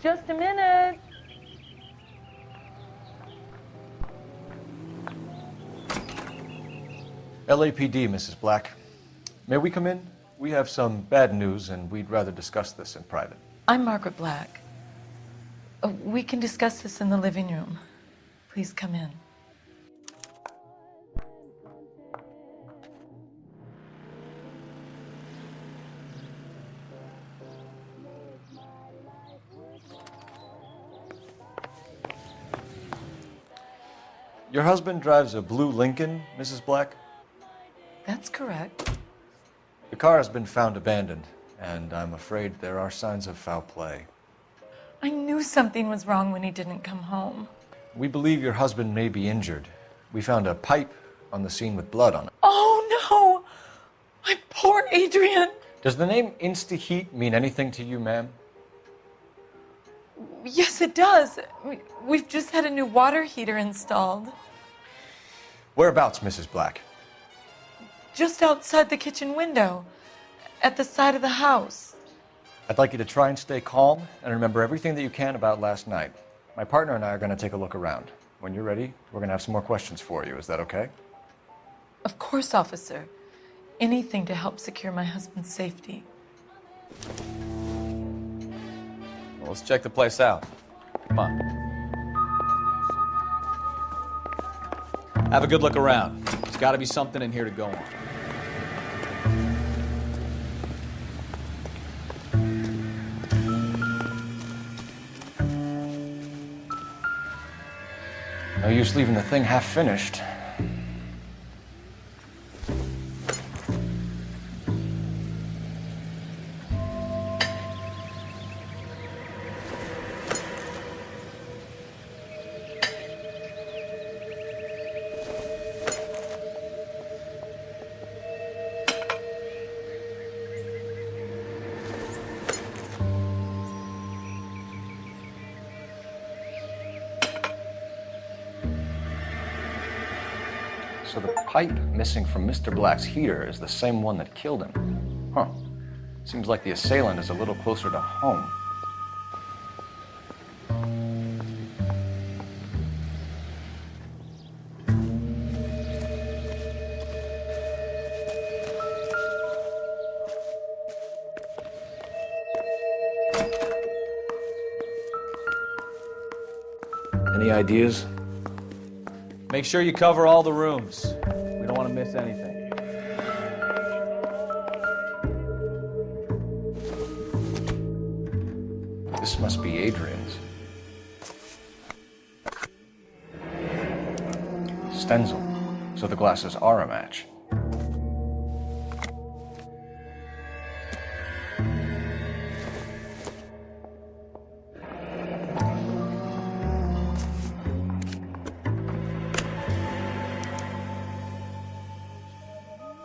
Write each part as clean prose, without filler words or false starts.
Just a minute. LAPD, Mrs. Black. May we come in? We have some bad news, and we'd rather discuss this in private. I'm Margaret Black. We can discuss this in the living room. Please come in. Your husband drives a blue Lincoln, Mrs. Black? That's correct. The car has been found abandoned, and I'm afraid there are signs of foul play. I knew something was wrong when he didn't come home. We believe your husband may be injured. We found a pipe on the scene with blood on it. Oh no! My poor Adrian! Does the name Insta-Heat mean anything to you, ma'am? Yes, it does. We've just had a new water heater installed. Whereabouts, Mrs. Black? Just outside the kitchen window, at the side of the house. I'd like you to try and stay calm and remember everything that you can about last night. My partner and I are going to take a look around. When you're ready, we're going to have some more questions for you. Is that okay? Of course, officer. Anything to help secure my husband's safety. Well, let's check the place out. Come on. Have a good look around. There's got to be something in here to go on. No use leaving the thing half finished. So the pipe missing from Mr. Black's heater is the same one that killed him. Huh. Seems like the assailant is a little closer to home. Any ideas? Make sure you cover all the rooms. We don't want to miss anything. This must be Adrian's. Stencil. So the glasses are a match.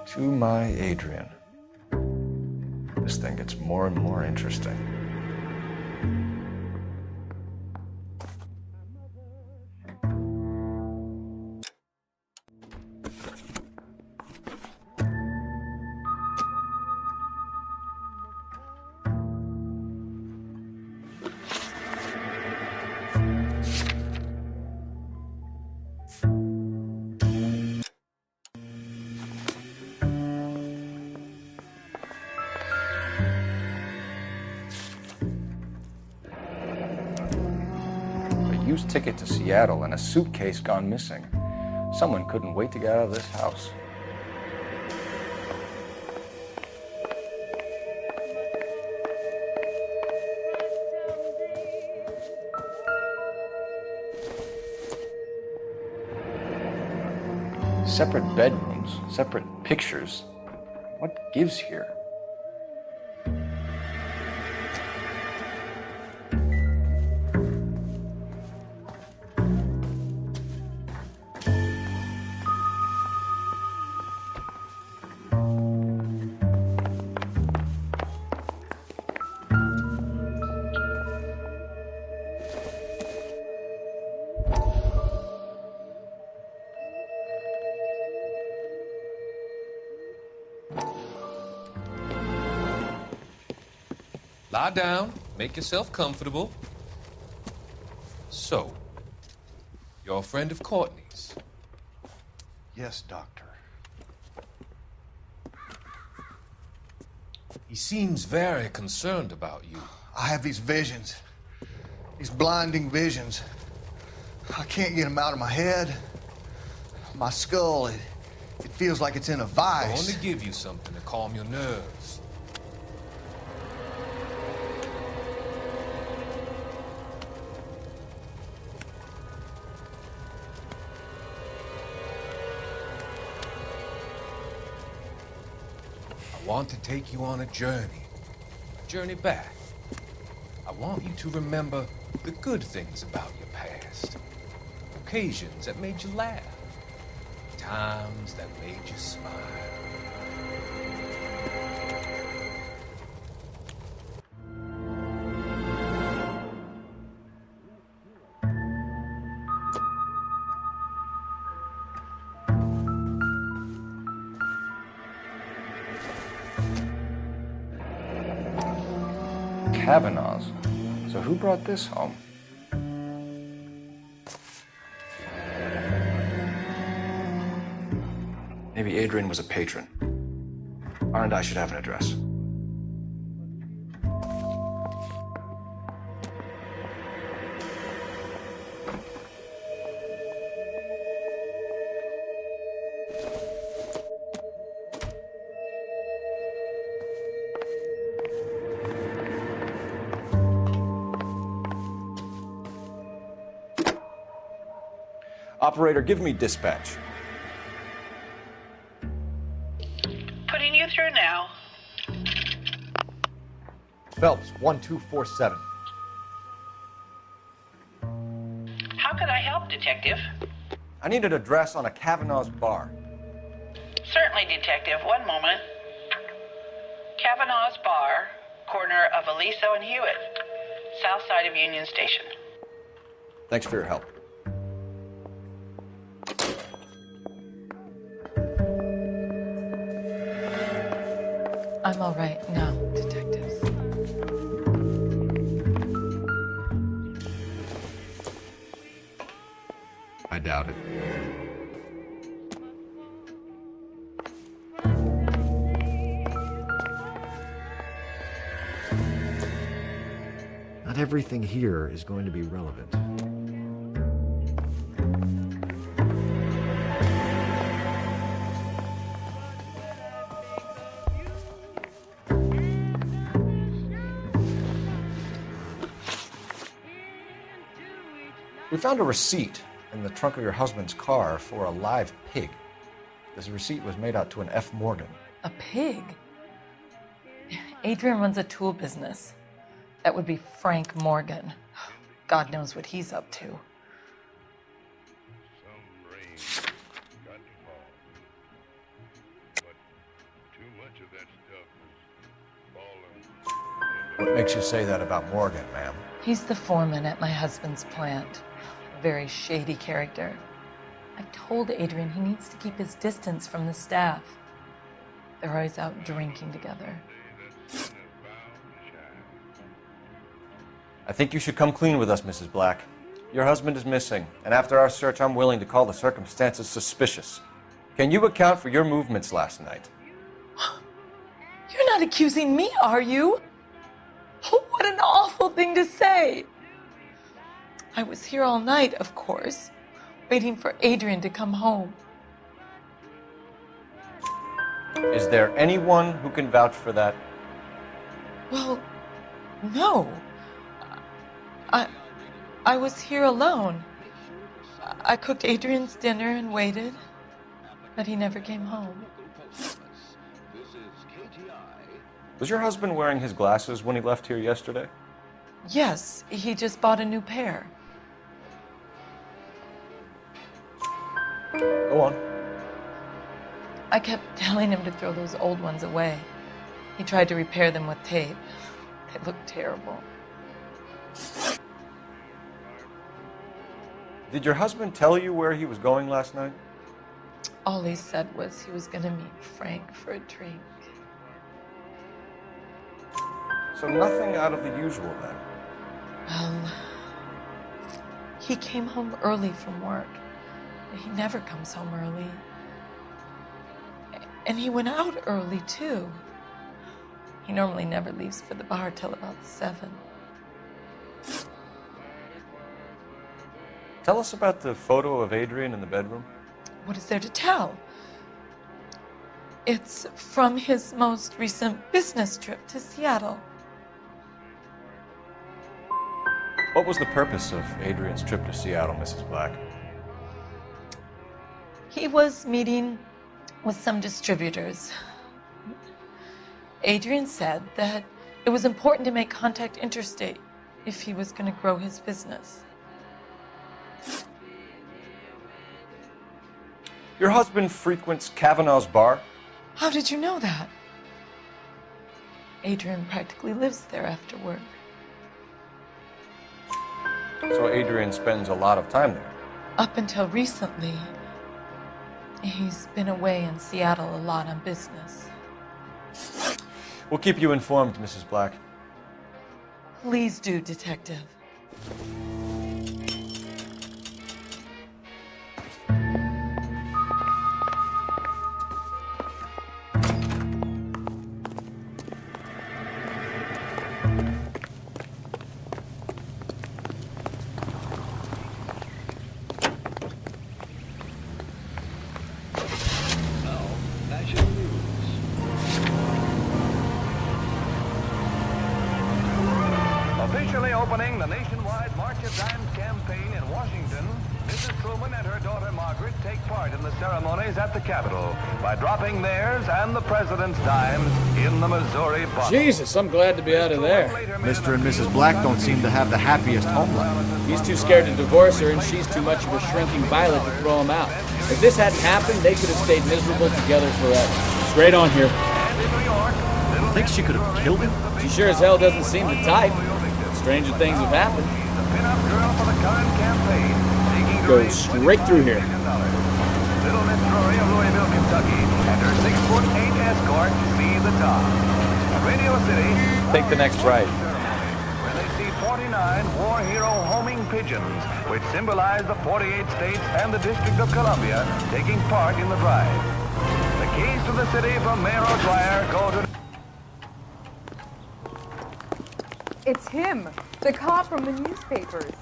To my Adrian. This thing gets more and more interesting. Used ticket to Seattle and a suitcase gone missing. Someone couldn't wait to get out of this house. Separate bedrooms, separate pictures. What gives here? Lie down, make yourself comfortable. So, you're a friend of Courtney's? Yes, Doctor. He seems very concerned about you. I have these visions. These blinding visions. I can't get them out of my head. My skull, it feels like it's in a I vice. want to give you something to calm your nerves. I want to take you on a journey back. I want you to remember the good things about your past, occasions that made you laugh, times that made you smile. Kavanaugh's. So who brought this home? Maybe Adrian was a patron. R&I should have an address. Operator, give me dispatch. Putting you through now. Phelps, 1247. How could I help, Detective? I need an address on a Kavanaugh's bar. Certainly, Detective. One moment. Kavanaugh's Bar, corner of Aliso and Hewitt, south side of Union Station. Thanks for your help. I'm all right now, detectives. I doubt it. Not everything here is going to be relevant. We found a receipt in the trunk of your husband's car for a live pig. This receipt was made out to an F. Morgan. A pig? Adrian runs a tool business. That would be Frank Morgan. God knows what he's up to. Some rain got to fall. But too much of that stuff has fallen. What makes you say that about Morgan, ma'am? He's the foreman at my husband's plant. A very shady character. I've told Adrian he needs to keep his distance from the staff. They're always out drinking together. I think you should come clean with us, Mrs. Black. Your husband is missing, and after our search, I'm willing to call the circumstances suspicious. Can you account for your movements last night? You're not accusing me, are you? What an awful thing to say. I was here all night, of course, waiting for Adrian to come home. Is there anyone who can vouch for that? Well, no. I was here alone. I cooked Adrian's dinner and waited, but he never came home. Was your husband wearing his glasses when he left here yesterday? Yes, he just bought a new pair. Go on. I kept telling him to throw those old ones away. He tried to repair them with tape. They looked terrible. Did your husband tell you where he was going last night? All he said was he was going to meet Frank for a drink. So nothing out of the usual then. Well, He came home early from work. He never comes home early. And he went out early, too. He normally never leaves for the bar till about 7. Tell us about the photo of Adrian in the bedroom. What is there to tell? It's from his most recent business trip to Seattle. What was the purpose of Adrian's trip to Seattle, Mrs. Black? He was meeting with some distributors. Adrian said that it was important to make contact interstate if he was going to grow his business. Your husband frequents Kavanaugh's bar? How did you know that? Adrian practically lives there after work. So Adrian spends a lot of time there. Up until recently, he's been away in Seattle a lot on business. We'll keep you informed, Mrs. Black. Please do, Detective. Officially opening the nationwide March of Dimes campaign in Washington, Mrs. Truman and her daughter Margaret take part in the ceremonies at the Capitol by dropping theirs and the president's dimes in the Missouri bottle. Jesus, I'm glad to be out of there. Mr. and Mrs. Black don't seem to have the happiest home life. He's too scared to divorce her, and she's too much of a shrinking violet to throw him out. If this hadn't happened, they could have stayed miserable together forever. Straight on here. Think she could have killed him? She sure as hell doesn't seem the type. Stranger things have happened. Go straight through here. Little Miss Rory of Louisville, Kentucky, and her 6'8" escort speed the top. Radio City. Take the next right. Where they see 49 war hero homing pigeons, which symbolize the 48 states and the District of Columbia taking part in the drive. The keys to the city from Mayor O'Dwyer go to... It's him, the cop from the newspapers.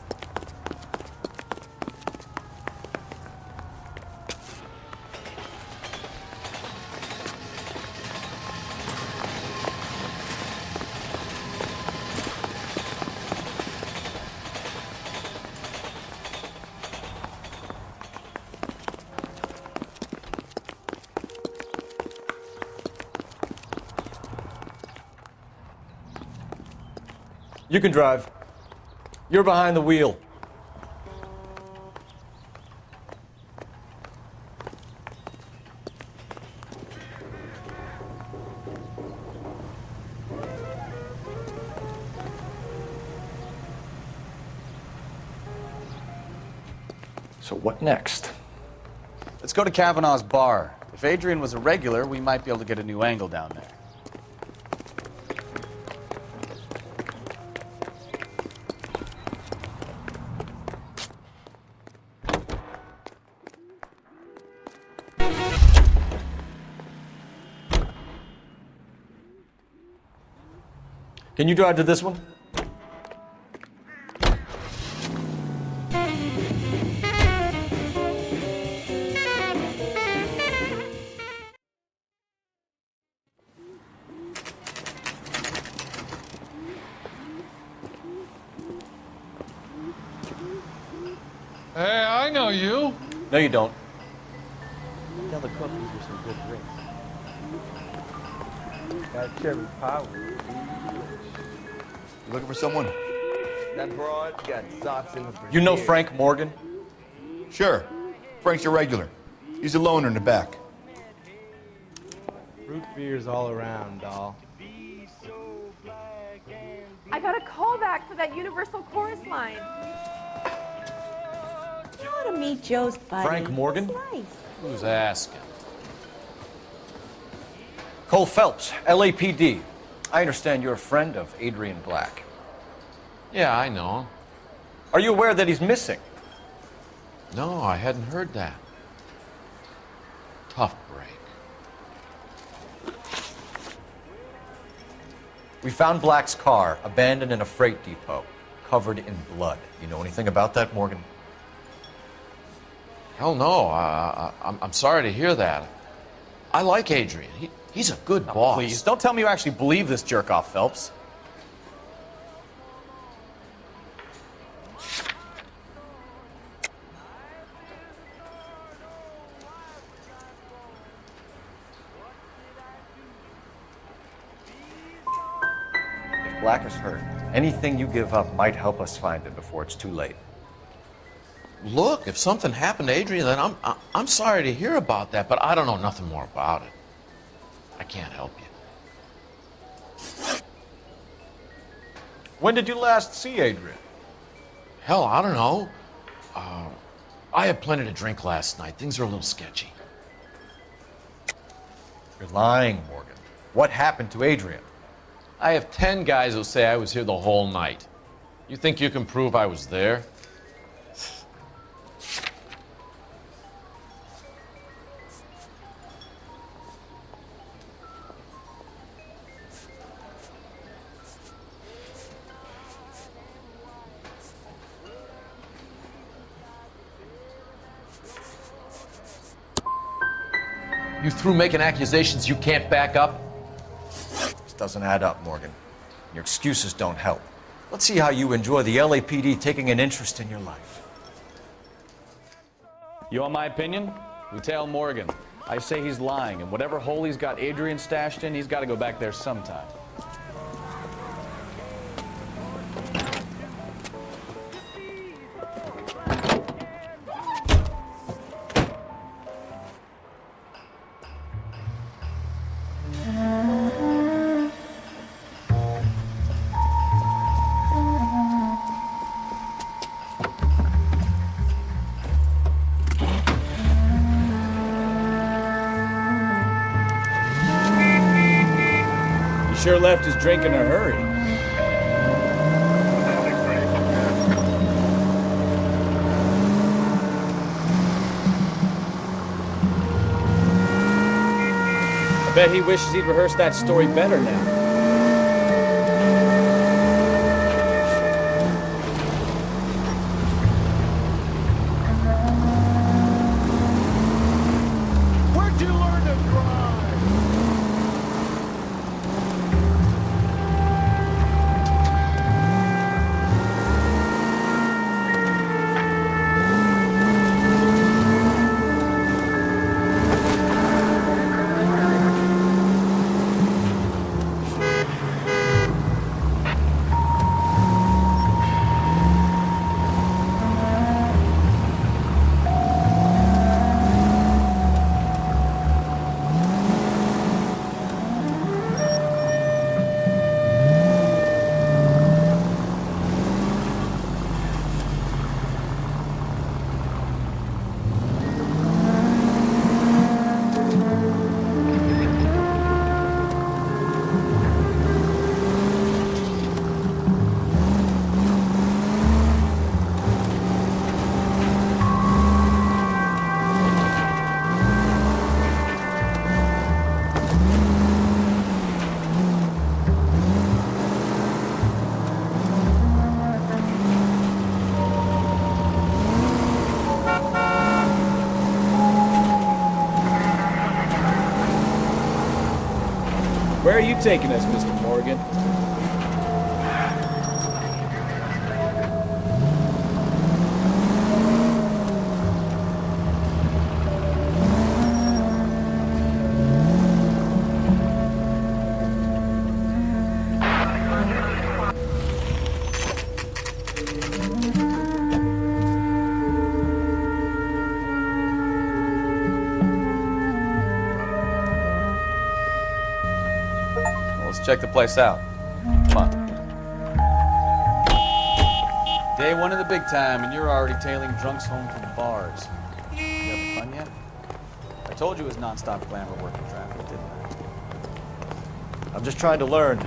You can drive. You're behind the wheel. So what next? Let's go to Kavanaugh's bar. If Adrian was a regular, we might be able to get a new angle down there. Can you drive to this one? Hey, I know you. No, you don't. Tell the cook these are some good drinks. That cherry pie. You looking for someone? That broad got socks in the You know Frank Morgan? Sure. Frank's your regular. He's a loner in the back. Root beers all around, doll. I got a call back for that Universal Chorus line. You ought to meet Joe's buddy. Frank Morgan? He's nice. Who's asking? Cole Phelps, LAPD. I understand you're a friend of Adrian Black. Yeah, I know. Are you aware that he's missing? No, I hadn't heard that. Tough break. We found Black's car abandoned in a freight depot, covered in blood. You know anything about that, Morgan? Hell no. I'm sorry to hear that. I like Adrian. He's a good boss. Please, don't tell me you actually believe this jerk-off, Phelps. If Black is hurt, anything you give up might help us find him before it's too late. Look, if something happened to Adrian, then I'm sorry to hear about that, but I don't know nothing more about it. I can't help you. When did you last see Adrian? Hell, I don't know. I had plenty to drink last night. Things are a little sketchy. You're lying, Morgan. What happened to Adrian? I have 10 guys who say I was here the whole night. You think you can prove I was there? You through making accusations you can't back up? This doesn't add up, Morgan. Your excuses don't help. Let's see how you enjoy the LAPD taking an interest in your life. You want my opinion? We tail Morgan. I say he's lying, and whatever hole he's got Adrian stashed in, he's got to go back there sometime. Sure left his drink in a hurry. I bet he wishes he'd rehearsed that story better now. Where'd you learn to drive? Where are you taking us, Mr. Morgan? Let's check the place out. Come on. Day one of the big time, and you're already tailing drunks home from the bars. You having fun yet? I told you it was non-stop glamour working traffic, didn't I? I'm just trying to learn.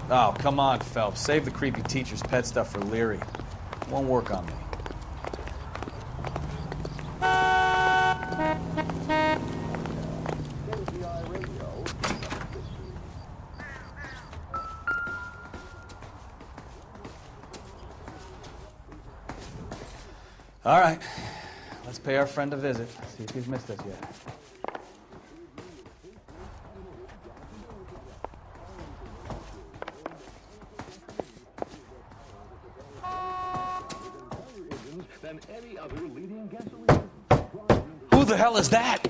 Oh, come on, Phelps. Save the creepy teacher's pet stuff for Leary. It won't work on me. All right, let's pay our friend a visit. See if he's missed us yet. Who the hell is that?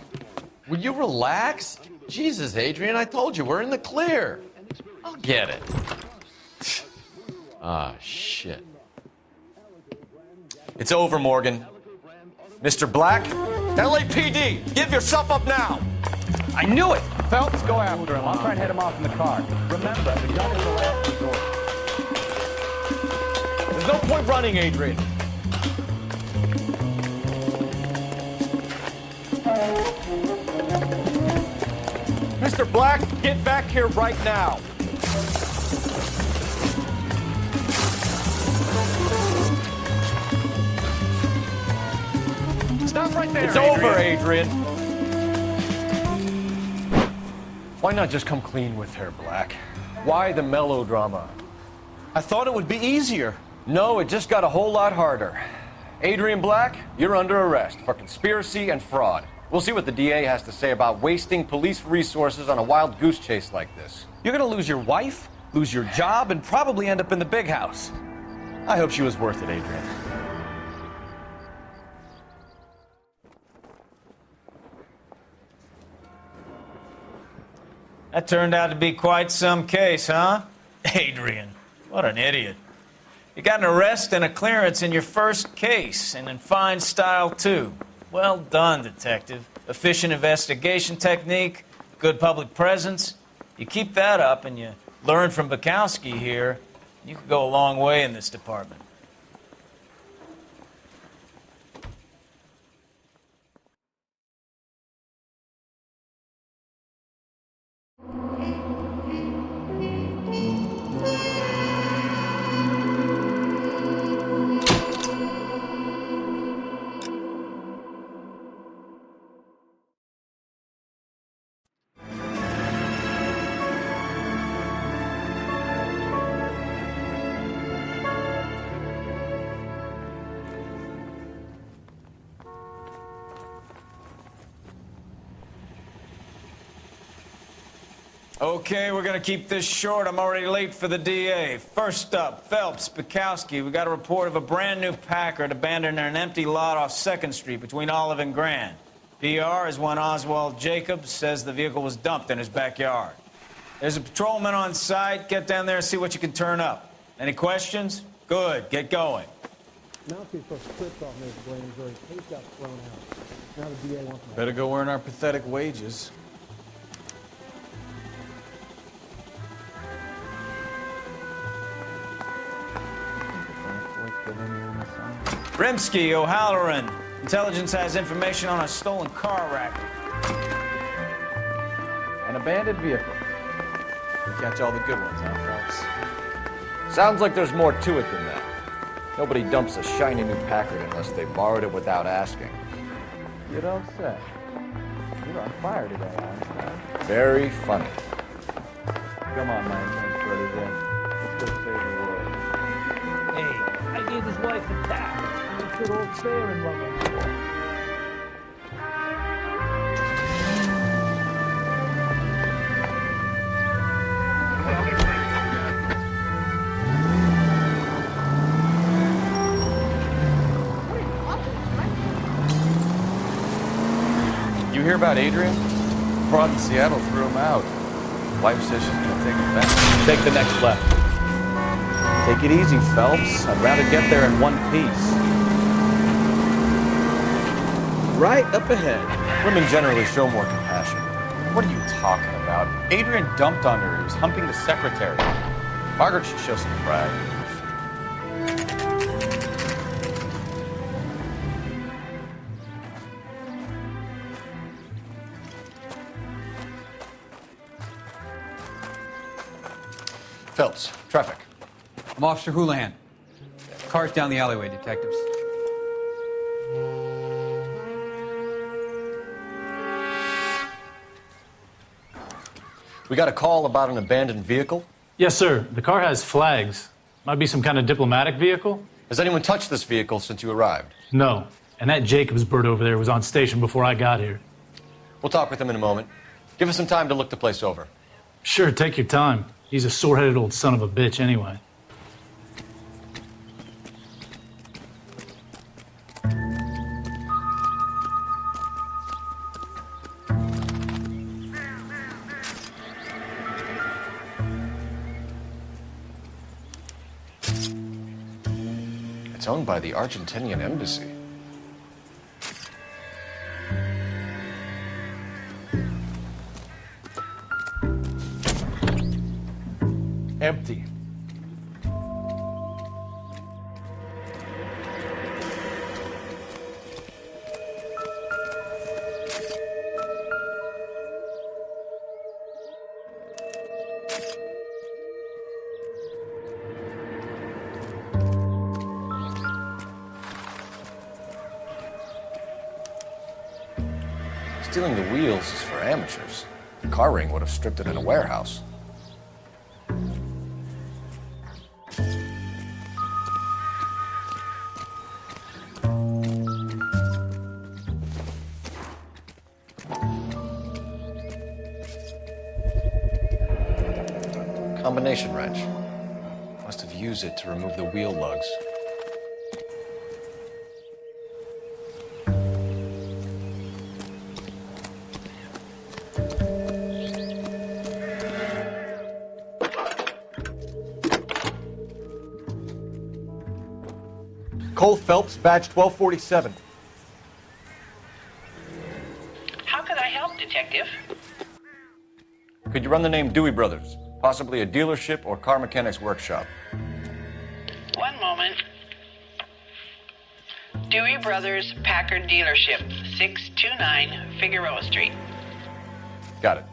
Will you relax? Jesus, Adrian, I told you, we're in the clear. I'll get it. Ah, shit. It's over, Morgan. Mr. Black, LAPD, give yourself up now. I knew it! Phelps, go after him. I'll try and head him off in the car. Remember, the gun is the last resort. There's no point running, Adrian. Mr. Black, get back here right now. Stop right there, It's over, Adrian. Why not just come clean with her, Black? Why the melodrama? I thought it would be easier. No, it just got a whole lot harder. Adrian Black, you're under arrest for conspiracy and fraud. We'll see what the DA has to say about wasting police resources on a wild goose chase like this. You're gonna lose your wife, lose your job, and probably end up in the big house. I hope she was worth it, Adrian. That turned out to be quite some case, huh? Adrian, what an idiot. You got an arrest and a clearance in your first case, and in fine style, too. Well done, detective. Efficient investigation technique, good public presence. You keep that up and you learn from Bukowski here, you could go a long way in this department. Okay, we're gonna keep this short. I'm already late for the DA. First up, Phelps, Bukowski. We got a report of a brand new Packard abandoned in an empty lot off 2nd Street between Olive and Grand. PR is one Oswald Jacobs says the vehicle was dumped in his backyard. There's a patrolman on site. Get down there and see what you can turn up. Any questions? Good, get going. Mouthpiece was clipped off Ms. Williams or his case got thrown out. Now the DA wants to... Better go earn our pathetic wages. Rimsky, O'Halloran. Intelligence has information on a stolen car racket. An abandoned vehicle. We catch all the good ones, huh, Phelps? Sounds like there's more to it than that. Nobody dumps a shiny new Packard unless they borrowed it without asking. You don't say. You're on fire today, Einstein. Very funny. Come on, my intense protege. Let's go save the world. Hey, I gave his wife a tap. It's all fair in love and war. You hear about Adrian? Fraud in Seattle threw him out. Wife says she's gonna take him back. Take the next left. Take it easy, Phelps. I'd rather get there in one piece. Right up ahead. Women generally show more compassion. What are you talking about? Adrian dumped on her. He was humping the secretary. Margaret should show some pride. Phelps, traffic. I'm Officer Houlihan. Car's down the alleyway, detectives. We got a call about an abandoned vehicle. Yes, sir. The car has flags. Might be some kind of diplomatic vehicle. Has anyone touched this vehicle since you arrived? No. And that Jacobs bird over there was on station before I got here. We'll talk with him in a moment. Give us some time to look the place over. Sure, take your time. He's a sore-headed old son of a bitch anyway. It's owned by the Argentinian embassy. Empty. Stealing the wheels is for amateurs. The car ring would have stripped it in a warehouse. Combination wrench. Must have used it to remove the wheel lugs. Cole Phelps, badge 1247. How could I help, Detective? Could you run the name Dewey Brothers? Possibly a dealership or car mechanics workshop. One moment. Dewey Brothers Packard Dealership, 629 Figueroa Street. Got it.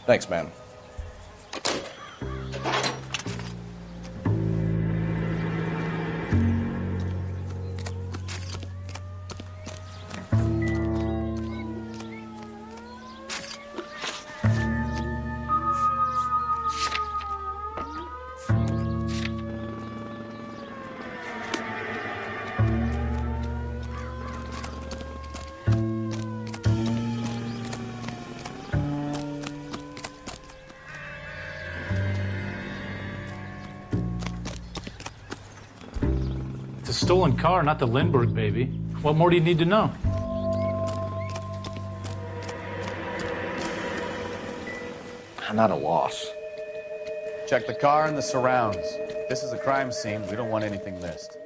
Thanks, man. Stolen car, not the Lindbergh baby. What more do you need to know? I'm at a loss. Check the car and the surrounds. If this is a crime scene, we don't want anything missed.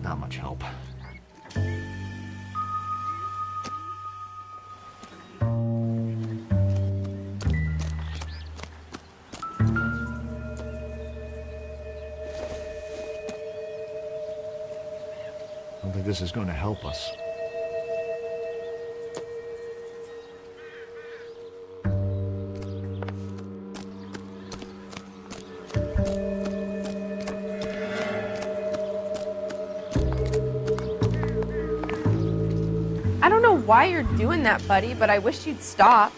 Not much help. I don't think this is going to help us. I don't know why you're doing that, buddy, but I wish you'd stop.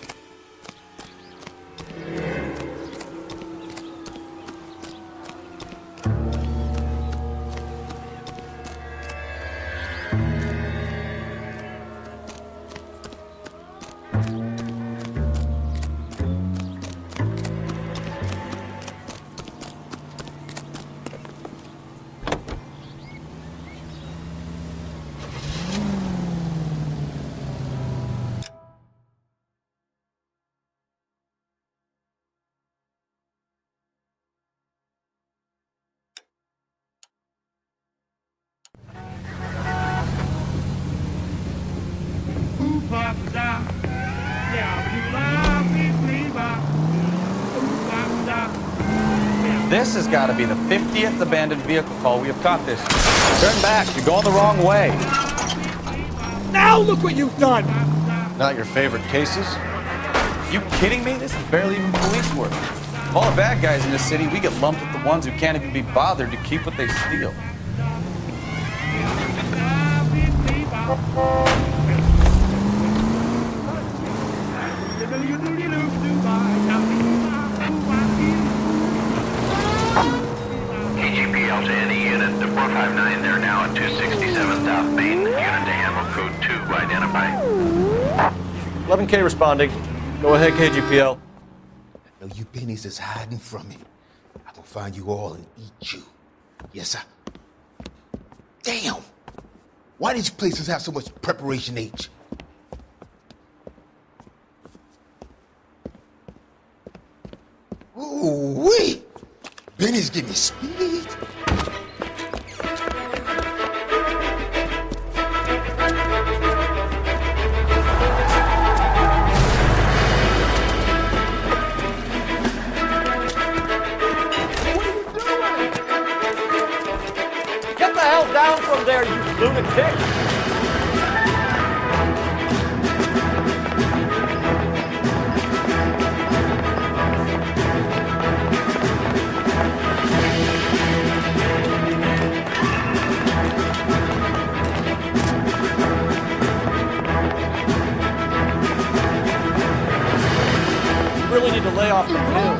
This has got to be the 50th abandoned vehicle call we have caught this year. Turn back. You're going the wrong way. Now look what you've done! Not your favorite cases? You kidding me? This is barely even police work. Of all the bad guys in this city, we get lumped with the ones who can't even be bothered to keep what they steal. KGPL to any unit, the 459 there now at 267 South Main. Unit to handle code 2 identified. 11K responding. Go ahead, KGPL. Now you pennies is hiding from me. I will find you all and eat you. Yes, sir. Damn! Why did you places have so much preparation H? Ooh, wee! Benny's give me speed. Get the hell down from there, you lunatic! You really need to lay off the pills.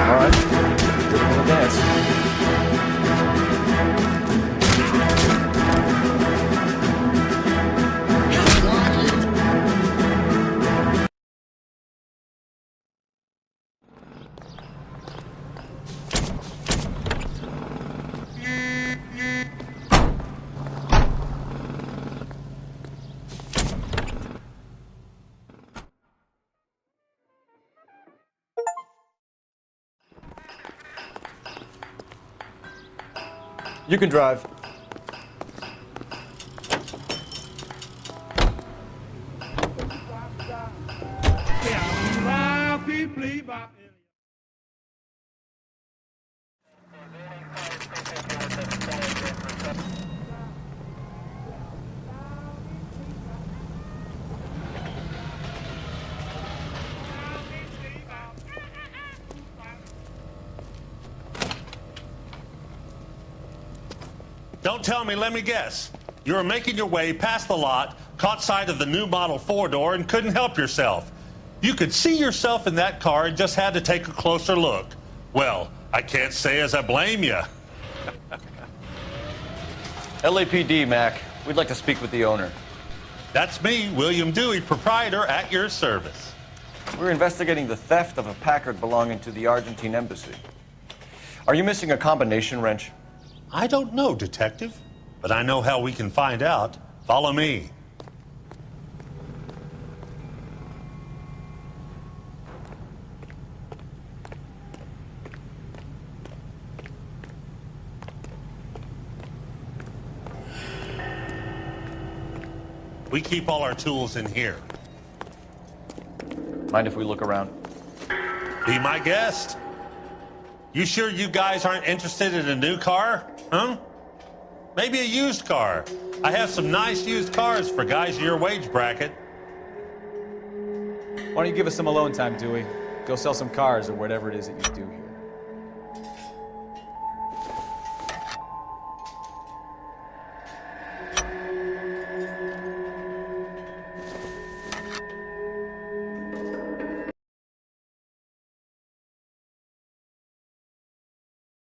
All right. We'll dance. You can drive. Don't tell me, let me guess. You were making your way past the lot, caught sight of the new model 4-door, and couldn't help yourself. You could see yourself in that car and just had to take a closer look. Well, I can't say as I blame you. LAPD, Mac. We'd like to speak with the owner. That's me, William Dewey, proprietor, at your service. We're investigating the theft of a Packard belonging to the Argentine embassy. Are you missing a combination wrench? I don't know, Detective, but I know how we can find out. Follow me. We keep all our tools in here. Mind if we look around? Be my guest. You sure you guys aren't interested in a new car? Huh? Maybe a used car. I have some nice used cars for guys in your wage bracket. Why don't you give us some alone time, Dewey? Go sell some cars or whatever it is that you do here.